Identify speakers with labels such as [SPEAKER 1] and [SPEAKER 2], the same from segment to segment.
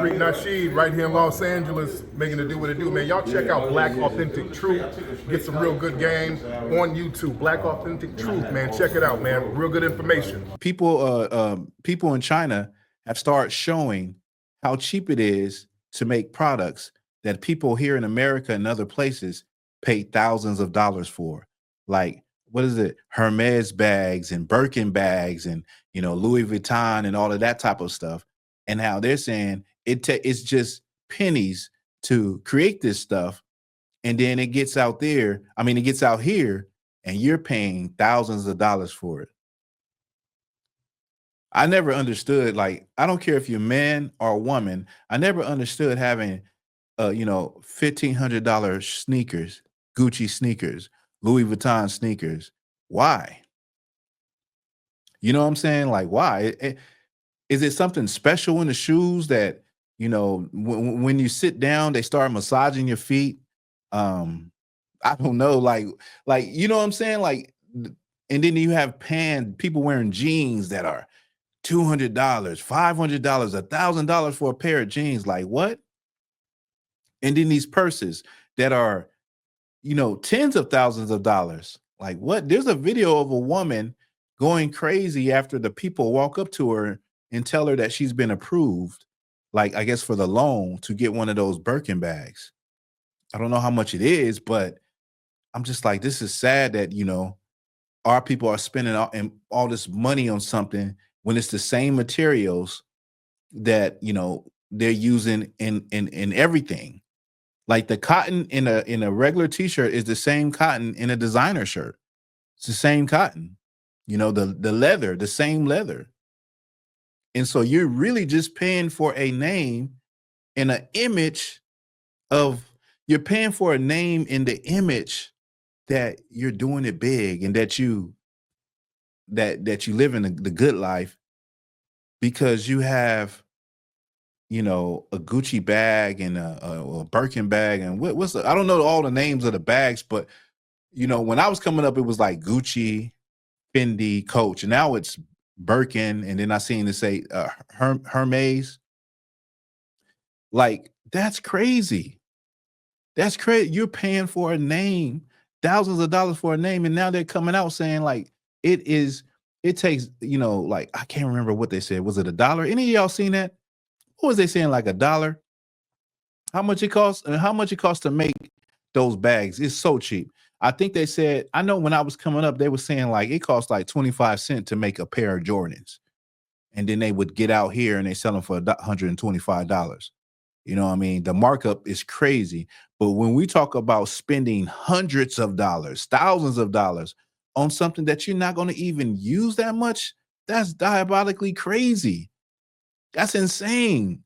[SPEAKER 1] Street Nasheed right here in Los Angeles, making it do what it do, man. Y'all check out Black Authentic Truth. Get some real good game on YouTube. Black Authentic Truth, man. Check it out, man. Real good information.
[SPEAKER 2] People in China have started showing how cheap it is to make products that people here in America and other places pay thousands of dollars for. Like, what is it? Hermes bags and Birkin bags and, you know, Louis Vuitton and all of that type of stuff. And how they're saying it's just pennies to create this stuff. And then it gets out there. I mean, it gets out here and you're paying thousands of dollars for it. I never understood, like, I don't care if you're a man or a woman. I never understood having, you know, $1,500 sneakers, Gucci sneakers, Louis Vuitton sneakers. Why? You know what I'm saying? Like, why? Is it something special in the shoes that, you know, when you sit down, they start massaging your feet? I don't know. Like, you know what I'm saying? Like, and then you have people wearing jeans that are $200, $500, $1,000 for a pair of jeans. Like, what? And then these purses that are, you know, tens of thousands of dollars. Like, what? There's a video of a woman going crazy after the people walk up to her and tell her that she's been approved, like, I guess for the loan to get one of those Birkin bags. I don't know how much it is, but I'm just like, this is sad that, you know, our people are spending all this money on something when it's the same materials that, you know, they're using in everything. Like the cotton in a regular t-shirt is the same cotton in a designer shirt. It's the same cotton, you know, the leather, the same leather. And so you're really just paying for a name and an image you're paying for a name in the image that you're doing it big and that you live in the good life because you have, you know, a Gucci bag and a Birkin bag and I don't know all the names of the bags, but you know, when I was coming up, it was like Gucci, Fendi, Coach, and now it's Birkin, and then I seen it say Hermes. Like, that's crazy. That's crazy. You're paying for a name, thousands of dollars for a name, and now they're coming out saying like it takes, you know, like I can't remember what they said. Was it $1? Any of y'all seen that? What was they saying, like $1? How much it costs? And how much it costs to make those bags? It's so cheap. I think they said, I know when I was coming up, they were saying like it costs like 25 cents to make a pair of Jordans. And then they would get out here and they sell them for $125. You know what I mean? The markup is crazy. But when we talk about spending hundreds of dollars, thousands of dollars on something that you're not going to even use that much, that's diabolically crazy. That's insane.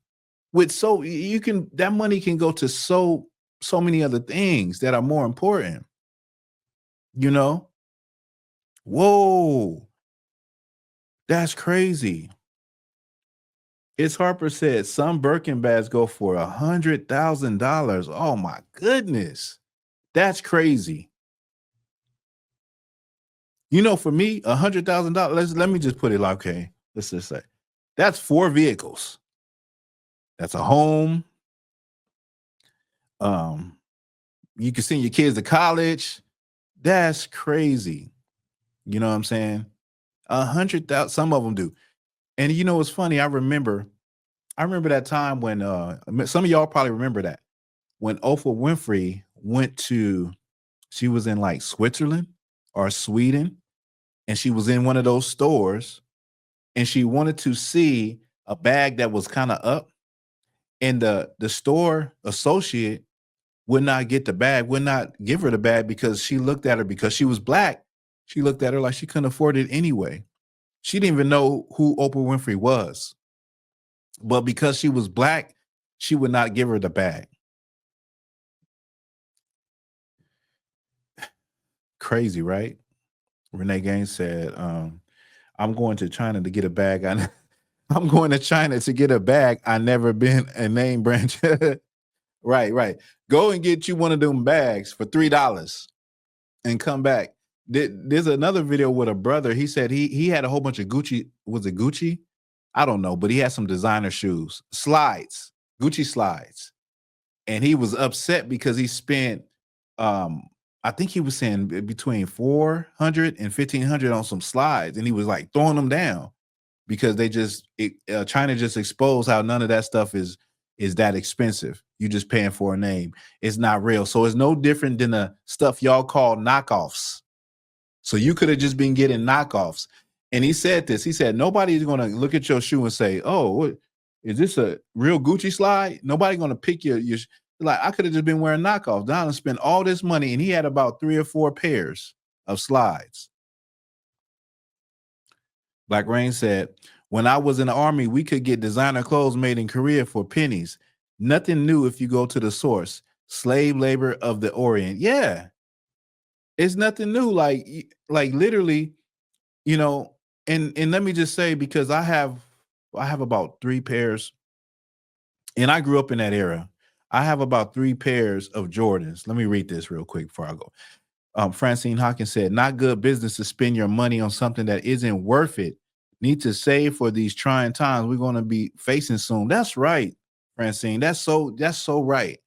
[SPEAKER 2] That money can go to so many other things that are more important. You know? Whoa. That's crazy. It's Harper said some Birkin bags go for $100,000. Oh my goodness. That's crazy. You know, for me, $100,000, let me just put it like, okay, let's just say that's 4 vehicles. That's a home. You can send your kids to college. That's crazy. You know what I'm saying? 100,000, some of them do. And you know what's funny? I remember that time when some of y'all probably remember that when Oprah Winfrey she was in like Switzerland or Sweden, and she was in one of those stores, and she wanted to see a bag that was kind of up, and the store associate would not get the bag, would not give her the bag because she looked at her because she was Black. She looked at her like she couldn't afford it anyway. She didn't even know who Oprah Winfrey was. But because she was Black, she would not give her the bag. Crazy, right? Renee Gaines said, I'm going to China to get a bag. I'm going to China to get a bag. I never been a name brand. Right. Go and get you one of them bags for $3 and come back. There's another video with a brother. He said he had a whole bunch of Gucci. Was it Gucci? I don't know, but he had some designer shoes, slides, Gucci slides. And he was upset because he spent I think he was saying between 400 and 1500 on some slides, and he was like throwing them down because they just China just exposed how none of that stuff is that expensive. You just paying for a name. It's not real. So it's no different than the stuff y'all call knockoffs. So you could have just been getting knockoffs. And he said this. He said, nobody's going to look at your shoe and say, oh, what, is this a real Gucci slide? Nobody's going to pick your like, I could have just been wearing knockoffs. Don and spent all this money, and he had about 3 or 4 pairs of slides. Black Rain said, when I was in the Army, we could get designer clothes made in Korea for pennies. Nothing new if you go to the source. Slave labor of the Orient. Yeah. It's nothing new. Like literally, you know, and let me just say, because I have about 3 pairs, and I grew up in that era. I have about 3 pairs of Jordans. Let me read this real quick before I go. Francine Hawkins said, not good business to spend your money on something that isn't worth it. Need to save for these trying times we're going to be facing soon. That's right, Francine. That's so right.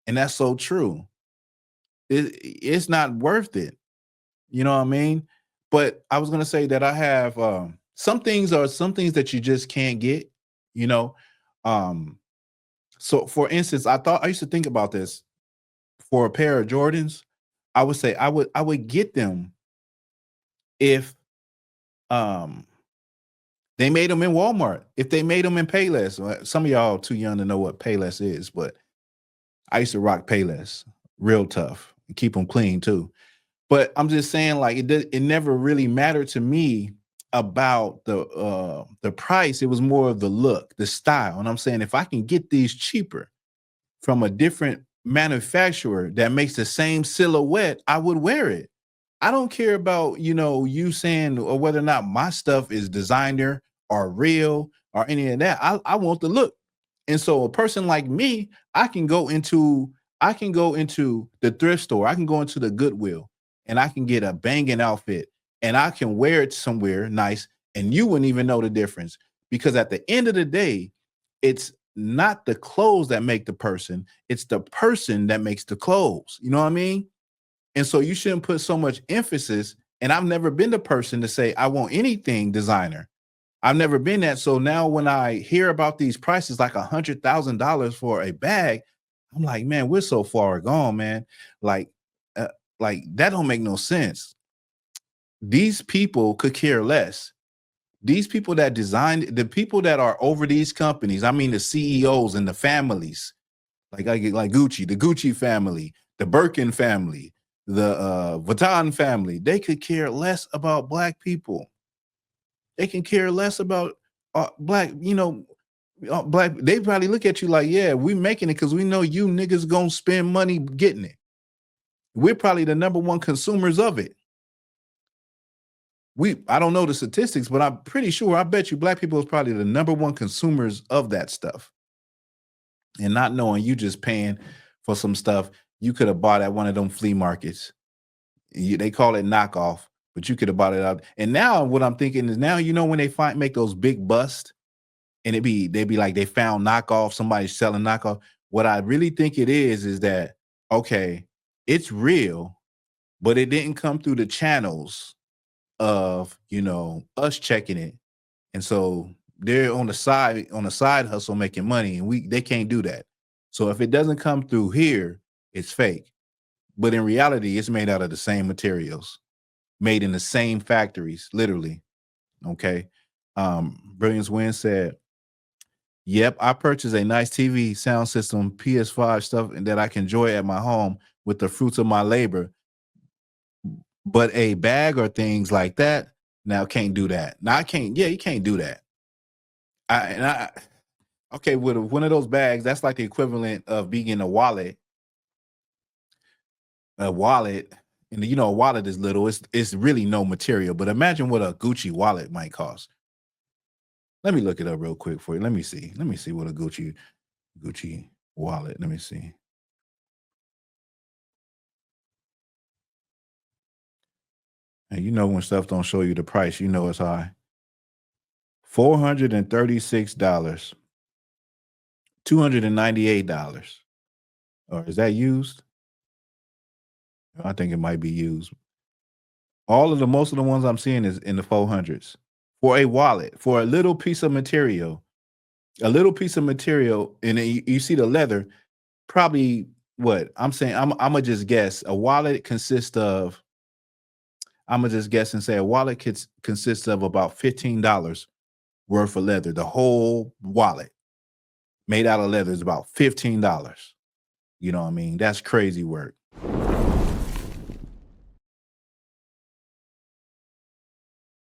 [SPEAKER 2] And that's so true. It's not worth it. You know what I mean? But I was going to say that I have some things that you just can't get, you know? So for instance, I used to think about this. For a pair of Jordans, I would say I would get them if they made them in Walmart. If they made them in Payless. Some of y'all too young to know what Payless is, but I used to rock Payless. Real tough. Keep them clean too. But I'm just saying, like, it never really mattered to me about the price. It was more of the look, the style. And I'm saying, if I can get these cheaper from a different manufacturer that makes the same silhouette, I would wear it. I don't care about, you saying or whether or not my stuff is designer or real or any of that. I want the look. And so a person like me, I can go into the thrift store. I can go into the Goodwill and I can get a banging outfit and I can wear it somewhere nice and you wouldn't even know the difference, because at the end of the day, it's not the clothes that make the person, it's the person that makes the clothes. You know what I mean? And so you shouldn't put so much emphasis. And I've never been the person to say, I want anything designer. I've never been that. So now when I hear about these prices, like $100,000 for a bag, I'm like, man, we're so far gone, man. Like that don't make no sense. These people could care less. These people that designed, the people that are over these companies, I mean, the CEOs and the families, like Gucci, the Gucci family, the Birkin family, the Vuitton family, they could care less about black people. They can care less about black, black. They probably look at you like, yeah, we making it because we know you niggas gonna spend money getting it. We're probably the number one consumers of it. I don't know the statistics, but I'm pretty sure, I bet you black people is probably the number one consumers of that stuff. And not knowing, you just paying for some stuff you could have bought at one of them flea markets. They call it knockoff, but you could have bought it out. And now what I'm thinking is, now, when they make those big busts and they be like, they found knockoff, somebody's selling knockoff. What I really think it is that, okay, it's real, but it didn't come through the channels of, us checking it. And so they're on the side hustle making money, and they can't do that. So if it doesn't come through here, it's fake. But in reality, it's made out of the same materials, made in the same factories, literally. Okay. Brilliance Win said, yep, I purchased a nice TV, sound system, PS5 stuff, and that I can enjoy at my home with the fruits of my labor. But a bag or things like that, now can't do that. Now I can't. Yeah, you can't do that. Okay, with one of those bags, that's like the equivalent of being a wallet. A wallet, and a wallet is little. It's really no material. But imagine what a Gucci wallet might cost. Let me look it up real quick for you. Let me see. Let me see what a Gucci wallet. Let me see. And when stuff don't show you the price, it's high. $436 $298. Or is that used? I think it might be used. Most of the ones I'm seeing is in the 400s for a wallet, for a little piece of material. A little piece of material, and you see the leather. Probably what I'm saying. I'm gonna just guess. A wallet consists of. I'm gonna just guess and say a wallet consists of about $15 worth of leather. The whole wallet made out of leather is about $15. You know what I mean? That's crazy work.